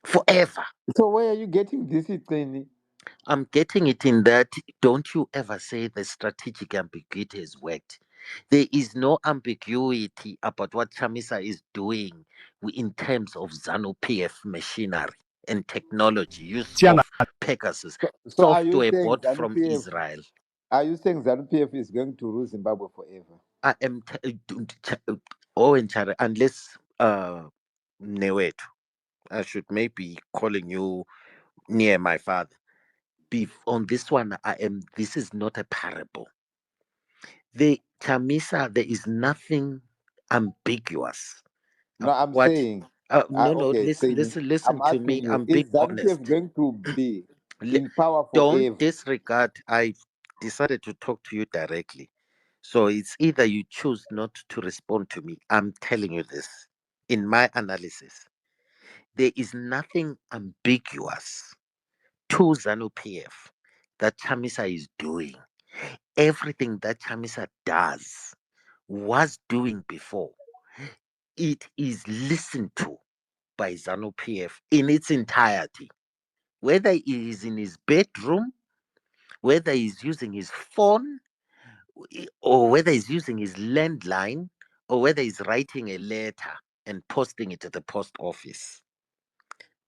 forever. So where are you getting this thing? I'm getting it in that don't you ever say the strategic ambiguity has worked. There is no ambiguity about what Chamisa is doing in terms of ZANU PF machinery and technology, use Tiana, of Pegasus, So are you software saying bought ZANU from PF? Israel. Are you saying ZANU PF is going to rule Zimbabwe forever? I am unless Newet, I should maybe calling you near my father. On this one, this is not a parable. The Chamisa, there is nothing ambiguous. No, I'm What? saying. No. Okay, Listen I'm to me. asking you: I'm is being ZANU PF honest. going to be in power Don't forever? disregard. I decided to talk to you directly. So it's either you choose not to respond to me. I'm telling you this. In my analysis, there is nothing ambiguous to ZANU PF that Chamisa is doing. Everything that Chamisa does was doing before, it is listened to by ZANU PF in its entirety. Whether he is in his bedroom, whether he's using his phone, or whether he's using his landline, or whether he's writing a letter and posting it to the post office.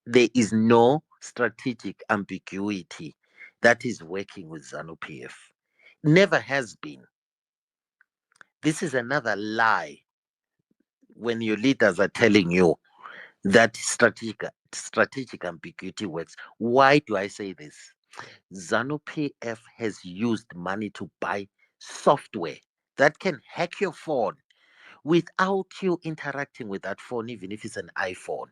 There is no strategic ambiguity that is working with ZANU PF. Never has been. This is another lie when your leaders are telling you that strategic ambiguity works. Why do I say this? ZANU PF has used money to buy software that can hack your phone without you interacting with that phone, even if it's an iPhone.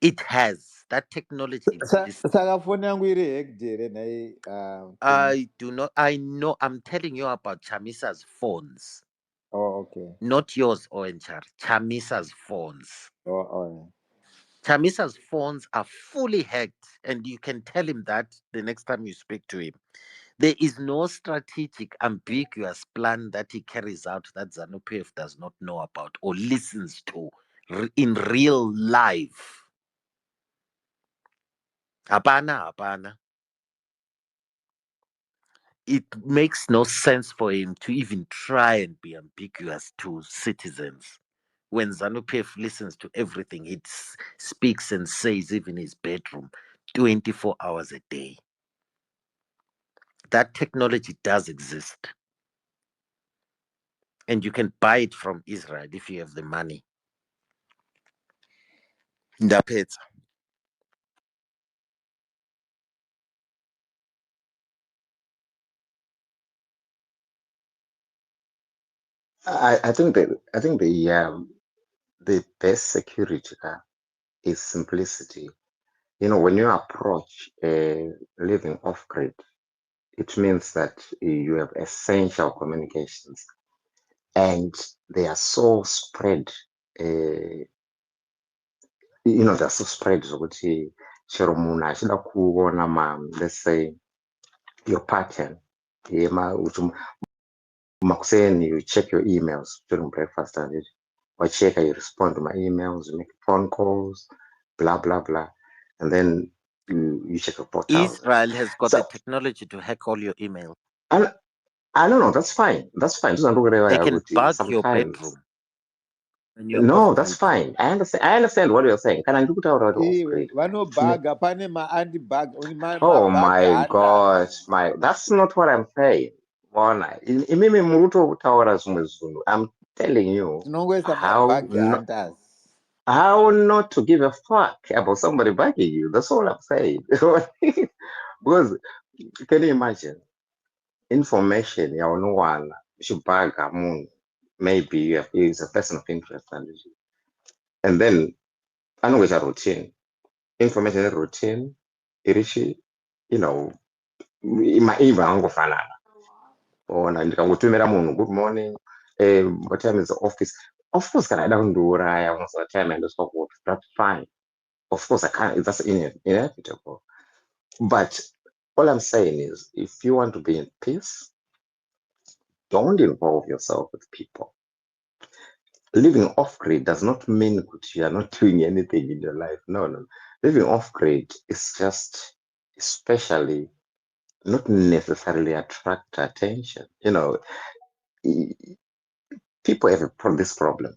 It has that technology exists. Saka phone yangu iri hacked here, naye, I do not. I know. I'm telling you about Chamisa's phones, Oh, okay. not yours, Oenchar. Chamisa's phones. Oh. Chamisa's phones are fully hacked, and you can tell him that the next time you speak to him. There is no strategic, ambiguous plan that he carries out that ZANU PF does not know about or listens to in real life. Hapana. It makes no sense for him to even try and be ambiguous to citizens. When ZANU PF listens to everything, it speaks and says, even his bedroom, 24 hours a day. That technology does exist. And you can buy it from Israel if you have the money. Ndaphetsa. I think the best security is simplicity. When you approach living off grid, it means that you have essential communications, and they are so spread. Uh, they're so spread zokuti chero munhu achida kuona let's say your pattern makuseni you check your emails during breakfast and wacheka you respond to my emails, you make phone calls, blah blah blah, and then you check your portals. Israel has got So the technology to hack all your email. and I don't know, that's fine. They can bug your Sometimes bedroom when you're no, off that's grid. fine. I understand what you're saying. Kana ndikutaura kuti off Iwe grid. vanobhaga pane ma-anti-bug Oh mabug my hunters. gosh, that's not what I'm saying. Bona, imimi murutotaura zvimwe zvinhu. I'm telling you Tinongoisa how mabug no, hunters. how not to give a fuck about somebody bugging you. That's all I'm saying. Because can you imagine information yaunowwana uchibhaga munhu, maybe is a person of interest, and then anongoita routine information routine irichi, maeva angofanana. Ona ndikangotumira munhu good morning, what time is the office? Of course kana aida kundiuraya most of the time aendeswa kuoffice, that's fine. Of course I can't, that's inevitable. But all I'm saying is, if you want to be in peace, don't involve yourself with people. living off grid does not mean that you are not doing anything in your life. No, no. Living off grid is just, especially, not necessarily attract attention. I- people have this problem.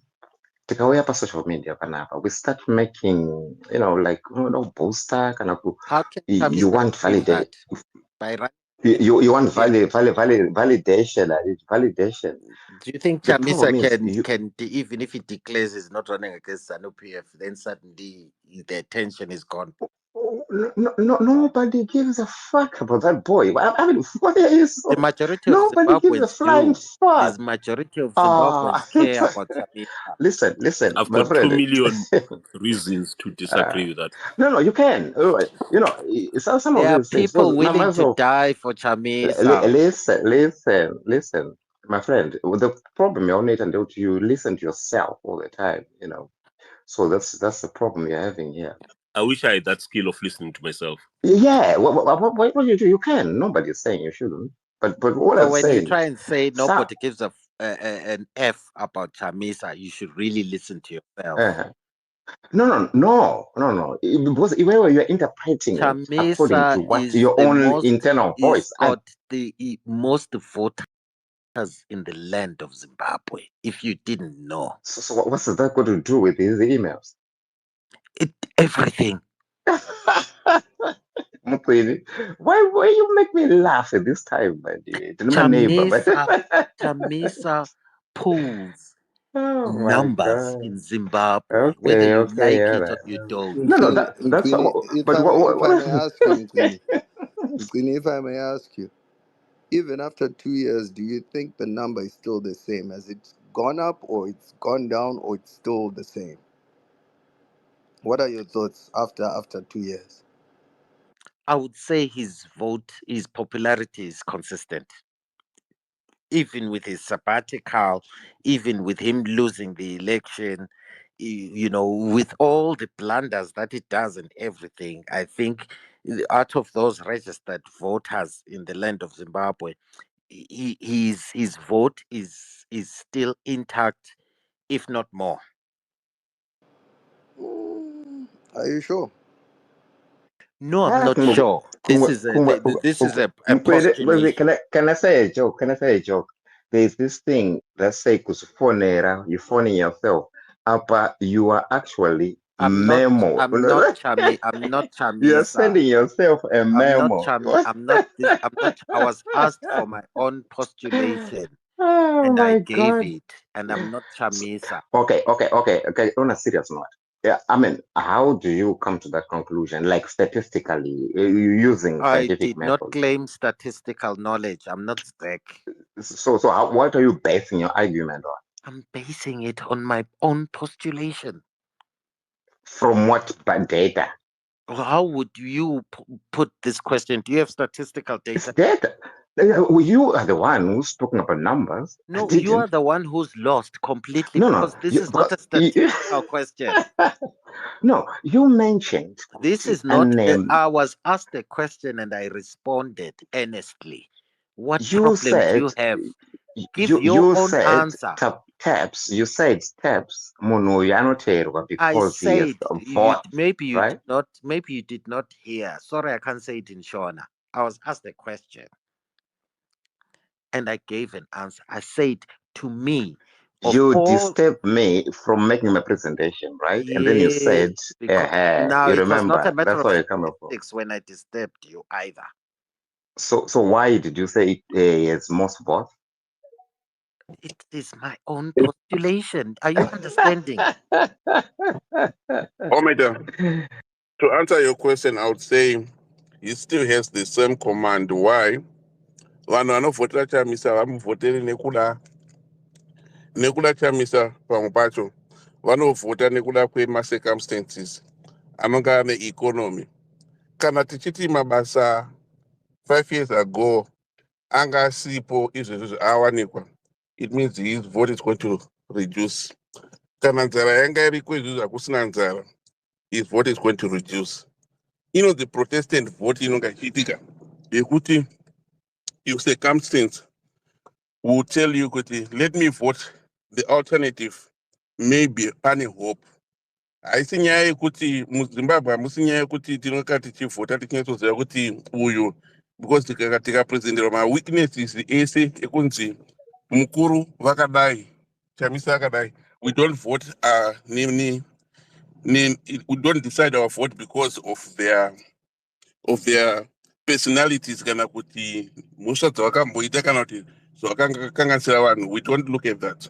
Tikauya pa social media panapa, we start making, like, booster, How can you Chamisa want achieve validate, that? By running you want against. validation, validation. Do you think The problem Chamisa is even if he declares he's not running against ZANU PF, then suddenly the attention is gone? nobody gives a fuck about that boy. I mean, what are you The so? majority of Nobody gives a Zimbabweans flying do. fuck. The majority of Ah, Zimbabweans care about Chamisa. listen, I've my got 2 friend. million reasons to uh, disagree with that. no, you can. Some of There are these things. people Because willing to Namazo, die for Chamisa. listen, my friend. The problem you need to you listen to yourself all the time. So that's the problem you're having here. I wish I had that skill of listening to myself. Yeah, what you do, you can. Nobody's saying you shouldn't. But what So I'm when you saying, try and say some, nobody gives an F about Chamisa, you should really listen to yourself. uh, no. Because when you're interpreting it according Chamisa to what is your the own most internal is voice, got the most voters in the land of Zimbabwe. If you didn't know so what's that got to do with these emails? it, everything. Mukwege, why you make me laugh at this time, my dear? It's my neighbor, but Chamisa pulls oh my numbers god. in Zimbabwe, whether Okay, you okay, like all it or right. you don't. No, that's Mkwini, but if I may ask you, Mkwini, if I may ask you, even after 2 years, do you think the number is still the same? Has it gone up or it's gone down or it's still the same? What are your thoughts after 2 years? I would say his popularity is consistent. Even with his sabbatical, even with him losing the election, with all the blunders that he does and everything, I think out of those registered voters in the land of Zimbabwe, his vote is still intact, if not more. Are you sure? No, I'm not sure. This is a postulation. Can I say a joke? Can I say a joke? There's this thing that say kusufonera, you phoning yourself. Apa, you are actually memo. I'm not You are Chamisa. sending yourself a memo. I'm not. I was asked for my own postulation, Oh and I my gave God. it. And I'm not Chamisa. Okay. On a serious note, yeah, I mean, how do you come to that conclusion? Like statistically, using I scientific did not methods. claim statistical knowledge. I'm not Zek. So what are you basing your argument on? I'm basing it on my own postulation. From what data? How would you put this question? Do you have statistical It's data? data. You are the one who's talking about numbers. I No, you are didn't. the one who's lost completely No. because this You, is not because a statistical question. no, you mentioned This Kuti is not. and I was asked a question and I responded honestly. What you problem do said you have? Give your you own said answer. taps. You said taps. Munhu yanoteerwa I because he has said a vote, right? maybe you did not hear. Sorry, I can't say it in Shona. I was asked a question and I gave an answer. I said to me, of You all disturbed me from making my presentation, right? And then you yes, said, because now you it was not a remember. matter That's of where you're coming from. statistics when I disturbed you either. So why did you say it has most votes? It is my own postulation. Are you understanding? Omega, to answer your question, I would say he still has the same command. Why? Vanhu vanovhotera chamisa vamuvhoteri nekuda chamisa pamwe pacho vanovhota nekuda kwemacircumstances anonge ane economy. Kana tichiti mabasa 5 years ago anga asipo izvezvo zvaawanikwa, it means his vote is going to reduce. Kana nzara yanga iriko izvezvo hakusina nzara, his vote is going to reduce. The Protestant vote inonga ichiitika yekuti your circumstance will tell you kuti let me vote the alternative maybe pane hope. Haisi nyaya yekuti muZimbabwe hamusi nyaya yekuti tinonga tichivhota tichinyatsoziva kuti uyu, because tikapresenterwa maweaknesses ese ekunzi mukuru vakadai, chamisa akadai, we don't vote we don't decide our vote because of their personalities kana kuti mhosva dzavakamboita kana kuti zvavakanganisira vanhu. We don't look at that.